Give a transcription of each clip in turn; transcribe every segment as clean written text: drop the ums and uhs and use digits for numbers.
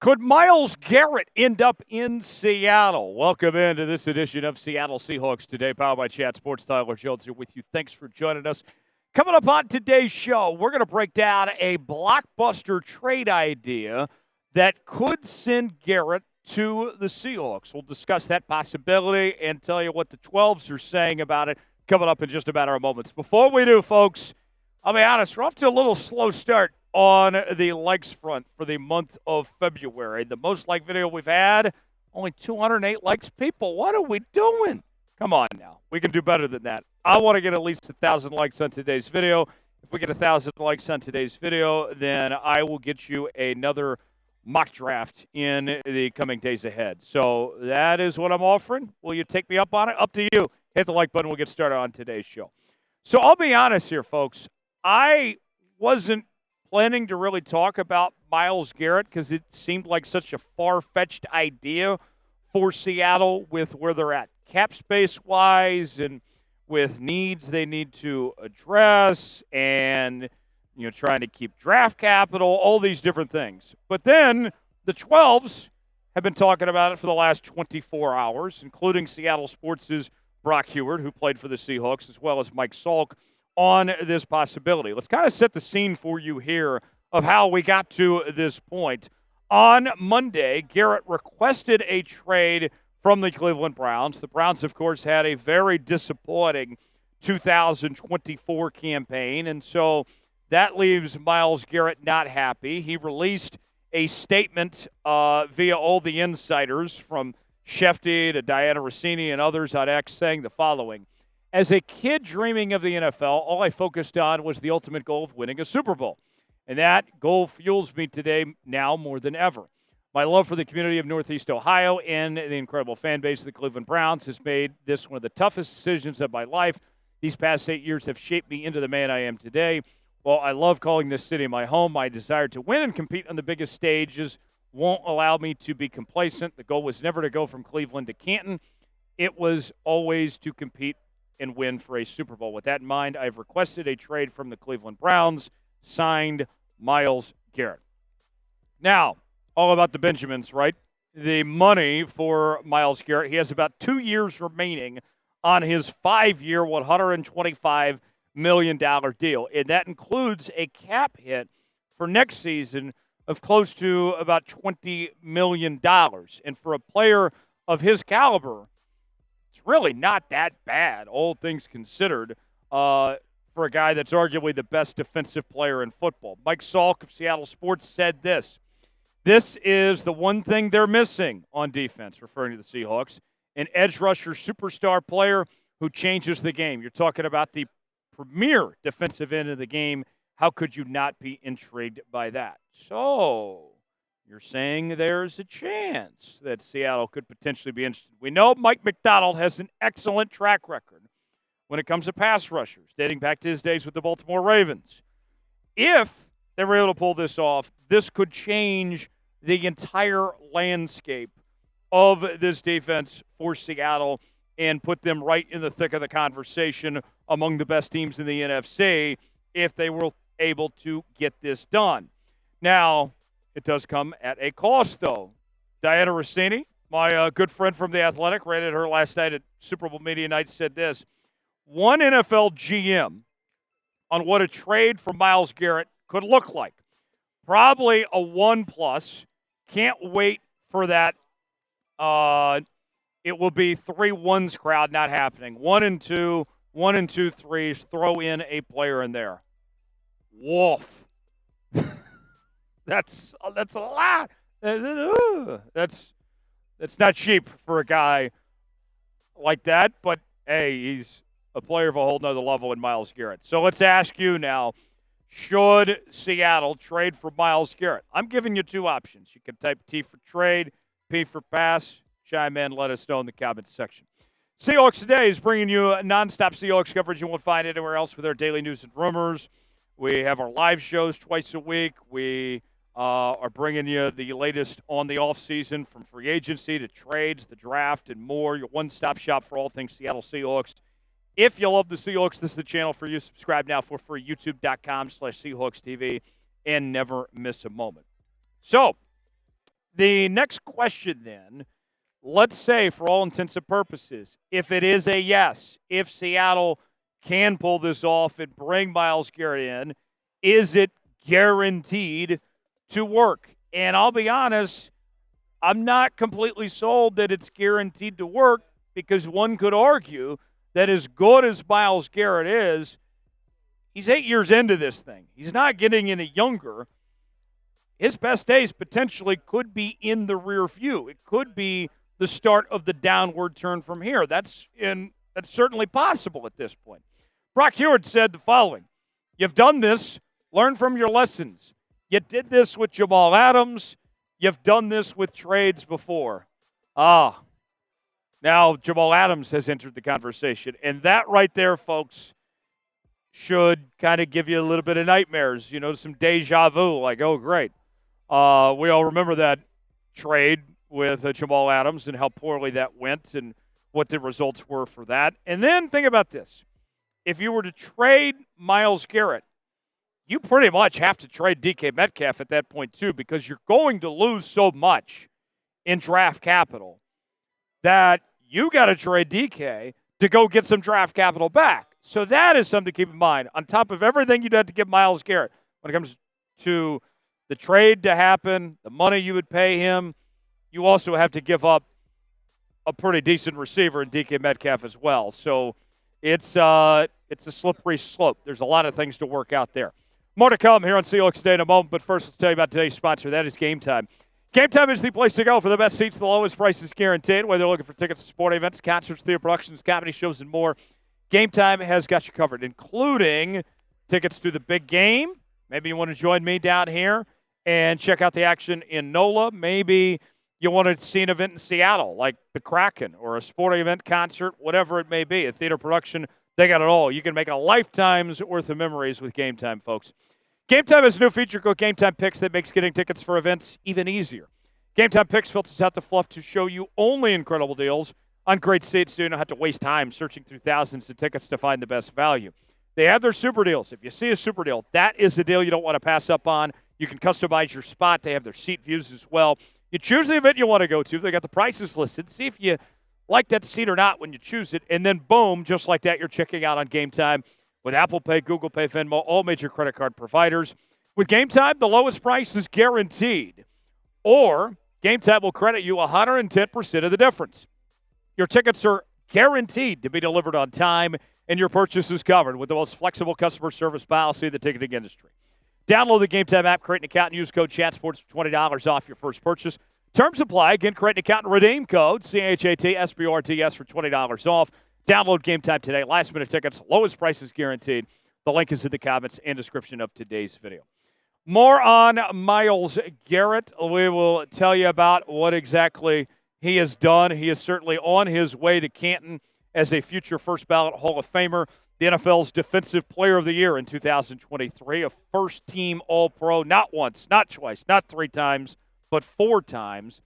Could Myles Garrett end up in Seattle? Welcome into this edition of Seattle Seahawks Today, powered by Chat Sports. Tyler Jones here with you. Thanks for joining us. Coming up on today's show, we're going to break down a blockbuster trade idea that could send Garrett to the Seahawks. We'll discuss that possibility and tell you what the 12s are saying about it coming up in just a matter of moments. Before we do, folks, I'll be honest, we're off to a little slow start on the likes front for the month of February. The most liked video we've had, only 208 likes. People, what are we doing? Come on now. We can do better than that. I want to get at least 1,000 likes on today's video. If we get 1,000 likes on today's video, then I will get you another mock draft in the coming days ahead. So that is what I'm offering. Will you take me up on it? Up to you. Hit the like button. We'll get started on today's show. So I'll be honest here, folks. I wasn't planning to really talk about Myles Garrett because it seemed like such a far-fetched idea for Seattle with where they're at cap space-wise and with needs they need to address and, trying to keep draft capital, all these different things. But then the 12s have been talking about it for the last 24 hours, including Seattle Sports' Brock Heward, who played for the Seahawks, as well as Mike Salk, on this possibility. Let's kind of set the scene for you here of how we got to this point. On Monday, Garrett requested a trade from the Cleveland Browns. The Browns, of course, had a very disappointing 2024 campaign, and so that leaves Myles Garrett not happy. He released a statement via all the insiders, from Shefty to Diana Rossini and others on X, saying the following: "As a kid dreaming of the NFL, all I focused on was the ultimate goal of winning a Super Bowl. And that goal fuels me today now more than ever. My love for the community of Northeast Ohio and the incredible fan base of the Cleveland Browns has made this one of the toughest decisions of my life. These past 8 years have shaped me into the man I am today. While I love calling this city my home, my desire to win and compete on the biggest stages won't allow me to be complacent. The goal was never to go from Cleveland to Canton. It was always to compete and win for a Super Bowl. With that in mind, I've requested a trade from the Cleveland Browns, signed Myles Garrett." Now, all about the Benjamins, right? The money for Myles Garrett, he has about 2 years remaining on his 5-year, $125 million deal. And that includes a cap hit for next season of close to about $20 million. And for a player of his caliber, it's really not that bad, all things considered, for a guy that's arguably the best defensive player in football. Mike Salk of Seattle Sports said this: "This is the one thing they're missing on defense," referring to the Seahawks, "an edge rusher superstar player who changes the game." You're talking about the premier defensive end of the game. How could you not be intrigued by that? So you're saying there's a chance that Seattle could potentially be interested. We know Mike Macdonald has an excellent track record when it comes to pass rushers, dating back to his days with the Baltimore Ravens. If they were able to pull this off, this could change the entire landscape of this defense for Seattle and put them right in the thick of the conversation among the best teams in the NFC if they were able to get this done. Now, it does come at a cost, though. Diana Rossini, my good friend from The Athletic, rated her last night at Super Bowl Media Night, said this: "One NFL GM on what a trade for Myles Garrett could look like. Probably a 1+. Can't wait for that. It will be 3 1s crowd, not happening. 1 and 2, 1 and 2 threes, throw in a player in there." Woof. That's a lot. That's not cheap for a guy like that, but hey, he's a player of a whole nother level in Myles Garrett. So let's ask you now, should Seattle trade for Myles Garrett? I'm giving you 2 options. You can type T for trade, P for pass. Chime in, let us know in the comments section. Seahawks Today is bringing you nonstop Seahawks coverage you won't find anywhere else with our daily news and rumors. We have our live shows twice a week. We are bringing you the latest on the offseason, from free agency to trades, the draft, and more. Your one-stop shop for all things Seattle Seahawks. If you love the Seahawks, this is the channel for you. Subscribe now for free, youtube.com/SeahawksTV, and never miss a moment. So, The next question then, let's say for all intents and purposes, if it is a yes, if Seattle can pull this off and bring Myles Garrett in, is it guaranteed to work? And I'll be honest, I'm not completely sold that it's guaranteed to work because one could argue that as good as Myles Garrett is, he's 8 years into this thing. He's not getting any younger. His best days potentially could be in the rear view. It could be the start of the downward turn from here. That's certainly possible at this point. Brock Hewitt said the following: "You've done this. Learn from your lessons. You did this with Jamal Adams. You've done this with trades before." Now Jamal Adams has entered the conversation. And that right there, folks, should kind of give you a little bit of nightmares, some deja vu, like, oh, great. We all remember that trade with Jamal Adams and how poorly that went and what the results were for that. And then think about this. If you were to trade Myles Garrett, you pretty much have to trade DK Metcalf at that point too, because you're going to lose so much in draft capital that you got to trade DK to go get some draft capital back. So that is something to keep in mind. On top of everything you'd have to give Myles Garrett, when it comes to the trade to happen, the money you would pay him, you also have to give up a pretty decent receiver in DK Metcalf as well. So it's a slippery slope. There's a lot of things to work out there. More to come here on Seahawks Today in a moment, but first let's tell you about today's sponsor. That is Game Time. Game Time is the place to go for the best seats, the lowest prices guaranteed. Whether you're looking for tickets to sporting events, concerts, theater productions, comedy shows, and more, Game Time has got you covered, including tickets to the big game. Maybe you want to join me down here and check out the action in NOLA. Maybe you want to see an event in Seattle, like the Kraken, or a sporting event, concert, whatever it may be, a theater production. They got it all. You can make a lifetime's worth of memories with Game Time, folks. Game Time has a new feature called Game Time Picks that makes getting tickets for events even easier. Game Time Picks filters out the fluff to show you only incredible deals on great seats, so you don't have to waste time searching through thousands of tickets to find the best value. They have their super deals. If you see a super deal, that is a deal you don't want to pass up on. You can customize your spot. They have their seat views as well. You choose the event you want to go to. They got the prices listed. See if you like that seat or not when you choose it. And then, boom, just like that, you're checking out on Game Time with Apple Pay, Google Pay, Venmo, all major credit card providers. With Game Time, the lowest price is guaranteed. Or Game Time will credit you 110% of the difference. Your tickets are guaranteed to be delivered on time, and your purchase is covered with the most flexible customer service policy in the ticketing industry. Download the Game Time app, create an account, and use code ChatSports for $20 off your first purchase. Terms apply. Again, create an account and redeem code CHATSPORTS for $20 off. Download Game Time today. Last-minute tickets, lowest prices guaranteed. The link is in the comments and description of today's video. More on Myles Garrett. We will tell you about what exactly he has done. He is certainly on his way to Canton as a future first-ballot Hall of Famer, the NFL's Defensive Player of the Year in 2023, a first-team All-Pro, not once, not twice, not 3 times, but 4 times,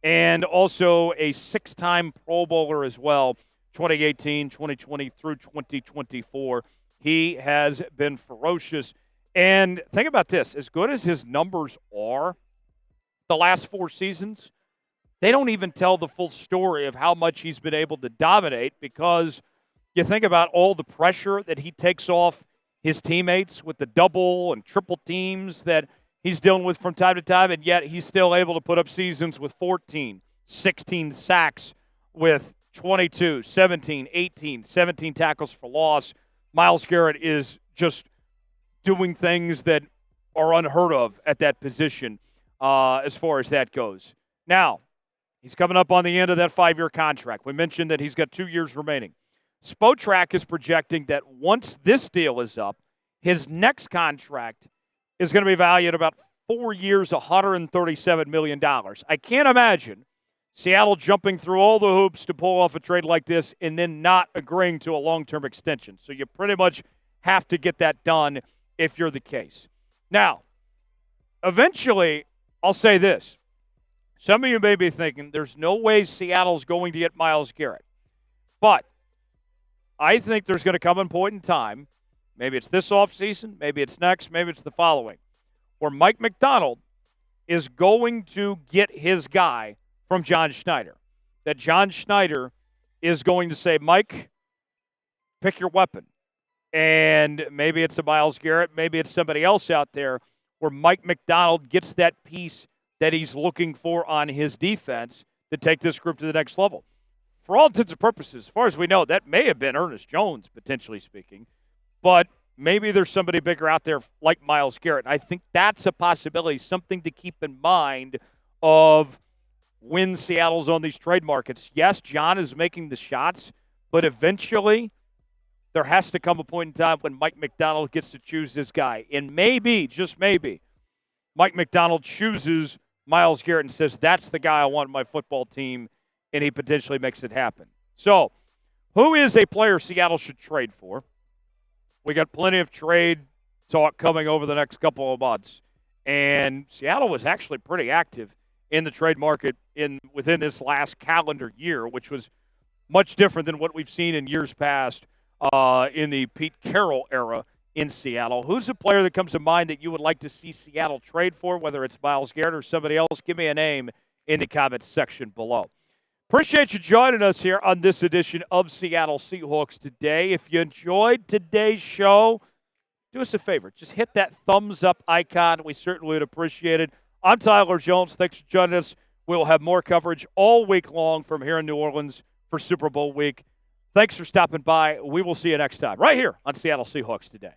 and also a 6-time Pro Bowler as well, 2018, 2020 through 2024. He has been ferocious. And think about this. As good as his numbers are, the last 4 seasons, they don't even tell the full story of how much he's been able to dominate, because you think about all the pressure that he takes off his teammates with the double and triple teams that he's dealing with from time to time, and yet he's still able to put up seasons with 14, 16 sacks, with 22, 17, 18, 17 tackles for loss. Myles Garrett is just doing things that are unheard of at that position as far as that goes. Now, he's coming up on the end of that 5-year contract. We mentioned that he's got 2 years remaining. Spotrac is projecting that once this deal is up, his next contract is going to be valued about 4 years, $137 million. I can't imagine Seattle jumping through all the hoops to pull off a trade like this and then not agreeing to a long-term extension. So you pretty much have to get that done if you're the case. Now, eventually, I'll say this. Some of you may be thinking, there's no way Seattle's going to get Myles Garrett. But I think there's going to come a point in time, maybe it's this offseason, maybe it's next, maybe it's the following, where Mike Macdonald is going to get his guy from John Schneider. That John Schneider is going to say, Mike, pick your weapon. And maybe it's a Myles Garrett, maybe it's somebody else out there where Mike Macdonald gets that piece that he's looking for on his defense to take this group to the next level. For all intents and purposes, as far as we know, that may have been Ernest Jones, potentially speaking. But maybe there's somebody bigger out there like Myles Garrett. I think that's a possibility, something to keep in mind of when Seattle's on these trade markets. Yes, John is making the shots, but eventually there has to come a point in time when Mike Macdonald gets to choose his guy. And maybe, just maybe, Mike Macdonald chooses Myles Garrett and says, that's the guy I want on my football team, and he potentially makes it happen. So, who is a player Seattle should trade for? We got plenty of trade talk coming over the next couple of months. And Seattle was actually pretty active in the trade market within this last calendar year, which was much different than what we've seen in years past in the Pete Carroll era in Seattle. Who's a player that comes to mind that you would like to see Seattle trade for, whether it's Myles Garrett or somebody else? Give me a name in the comments section below. Appreciate you joining us here on this edition of Seattle Seahawks Today. If you enjoyed today's show, do us a favor. Just hit that thumbs up icon. We certainly would appreciate it. I'm Tyler Jones. Thanks for joining us. We'll have more coverage all week long from here in New Orleans for Super Bowl week. Thanks for stopping by. We will see you next time right here on Seattle Seahawks Today.